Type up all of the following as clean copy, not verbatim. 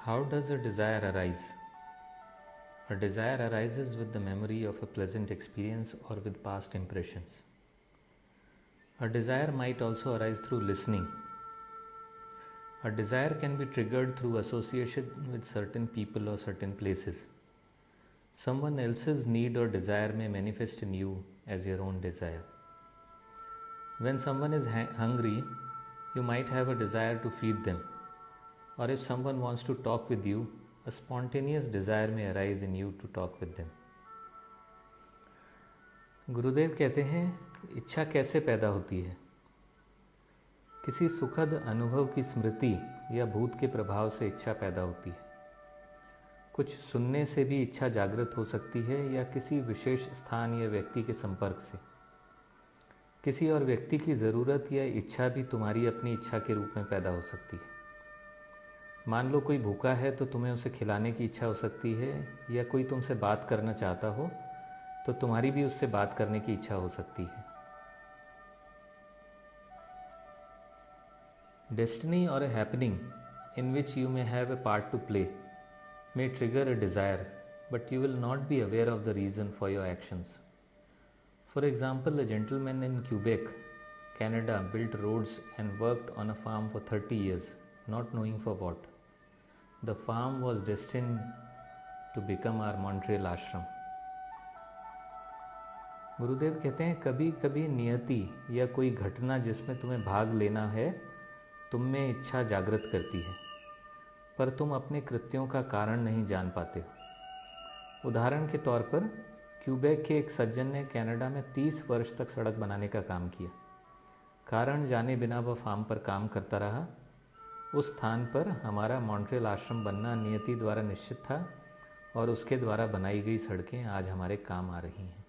How does a desire arise? A desire arises with the memory of a pleasant experience or with past impressions. A desire might also arise through listening. A desire can be triggered through association with certain people or certain places. Someone else's need or desire may manifest in you as your own desire. When someone is hungry, you might have a desire to feed them. Or if someone wants to talk with you, a spontaneous desire may arise in you to talk with them. गुरुदेव कहते हैं, इच्छा कैसे पैदा होती है? किसी सुखद अनुभव की स्मृति या भूत के प्रभाव से इच्छा पैदा होती है। कुछ सुनने से भी इच्छा जागृत हो सकती है या किसी विशेष स्थान या व्यक्ति के संपर्क से। किसी और व्यक्ति की ज़रूरत या इच्छा भी तुम्हारी अपनी इच्छा के रूप में पैदा हो सकती है। मान लो कोई भूखा है तो तुम्हें उसे खिलाने की इच्छा हो सकती है, या कोई तुमसे बात करना चाहता हो तो तुम्हारी भी उससे बात करने की इच्छा हो सकती है। Destiny or a happening in which you may have a part to play may trigger a desire, but you will not be aware of the reason for your actions. For example, a gentleman in Quebec, Canada built roads and worked on a farm for 30 years, not knowing for what. The farm was destined to become our Montreal ashram. गुरुदेव कहते हैं, कभी कभी नियति या कोई घटना जिसमें तुम्हें भाग लेना है तुम में इच्छा जागृत करती है, पर तुम अपने कृत्यों का कारण नहीं जान पाते हो। उदाहरण के तौर पर क्यूबेक के एक सज्जन ने कनाडा में 30 वर्ष तक सड़क बनाने का काम किया। कारण जाने बिना वह फार्म पर काम करता रहा। उस स्थान पर हमारा मॉन्ट्रियल आश्रम बनना नियति द्वारा निश्चित था और उसके द्वारा बनाई गई सड़कें आज हमारे काम आ रही हैं।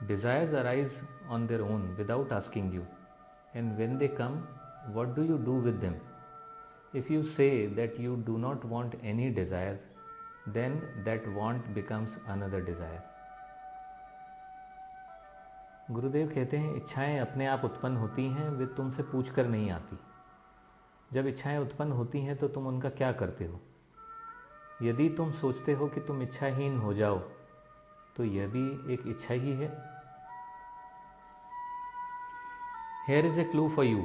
Desires arise on their own without asking you, and when they come, what do you do with them? If you say that you do not want any desires, then that want becomes another desire. गुरुदेव कहते हैं, इच्छाएं अपने आप उत्पन्न होती हैं, वे तुमसे पूछ कर नहीं आती। जब इच्छाएं उत्पन्न होती हैं तो तुम उनका क्या करते हो? यदि तुम सोचते हो कि तुम इच्छाहीन हो जाओ तो यह भी एक इच्छा ही है। Here is a clue for you.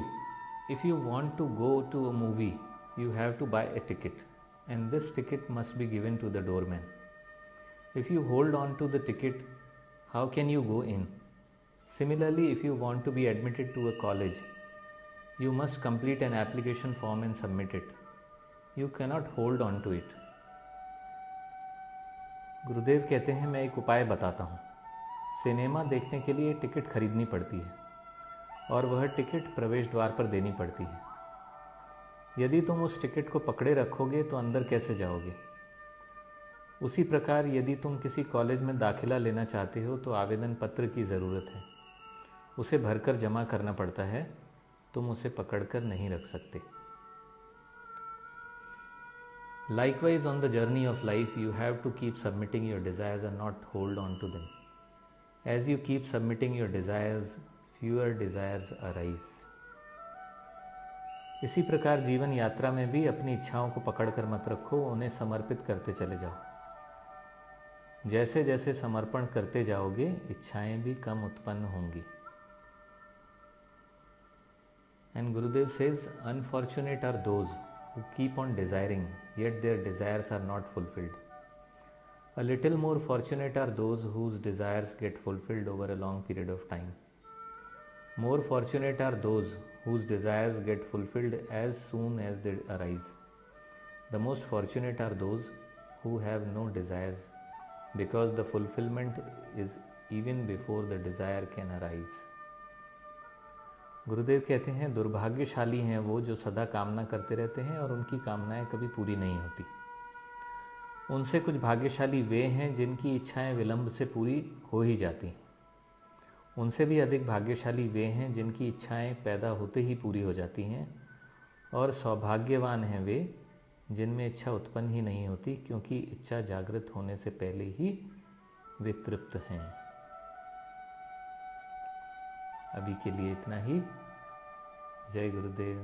If you want to go to a movie, you have to buy a ticket, and this ticket must be given to the doorman. If you hold on to the ticket, how can you go in? Similarly, if you want to be admitted to a college, you must complete an application form and submit it. You cannot hold on to it. गुरुदेव कहते हैं, मैं एक उपाय बताता हूँ। Cinema देखने के लिए टिकट खरीदनी पड़ती है और वह टिकट प्रवेश द्वार पर देनी पड़ती है। यदि तुम उस टिकट को पकड़े रखोगे तो अंदर कैसे जाओगे? उसी प्रकार यदि तुम किसी कॉलेज में दाखिला लेना चाहते हो तो आवेदन पत्र की ज़रूरत है। उसे भरकर जमा करना पड़ता है, तुम उसे पकड़कर नहीं रख सकते। Likewise, on the journey of life, you have to keep submitting your desires and not hold on to them. As you keep submitting your desires, fewer desires arise. इसी प्रकार जीवन यात्रा में भी अपनी इच्छाओं को पकड़कर मत रखो, उन्हें समर्पित करते चले जाओ। जैसे जैसे समर्पण करते जाओगे, इच्छाएं भी कम उत्पन्न होंगी। And Gurudev says, unfortunate are those who keep on desiring, yet their desires are not fulfilled. A little more fortunate are those whose desires get fulfilled over a long period of time. More fortunate are those whose desires get fulfilled as soon as they arise. The most fortunate are those who have no desires, because the fulfillment is even before the desire can arise. गुरुदेव कहते हैं, दुर्भाग्यशाली हैं वो जो सदा कामना करते रहते हैं और उनकी कामनाएं कभी पूरी नहीं होती। उनसे कुछ भाग्यशाली वे हैं जिनकी इच्छाएं विलंब से पूरी हो ही जाती हैं। उनसे भी अधिक भाग्यशाली वे हैं जिनकी इच्छाएं पैदा होते ही पूरी हो जाती हैं, और सौभाग्यवान हैं वे जिनमें इच्छा उत्पन्न ही नहीं होती, क्योंकि इच्छा जागृत होने से पहले ही वे तृप्त हैं। अभी के लिए इतना ही। जय गुरुदेव।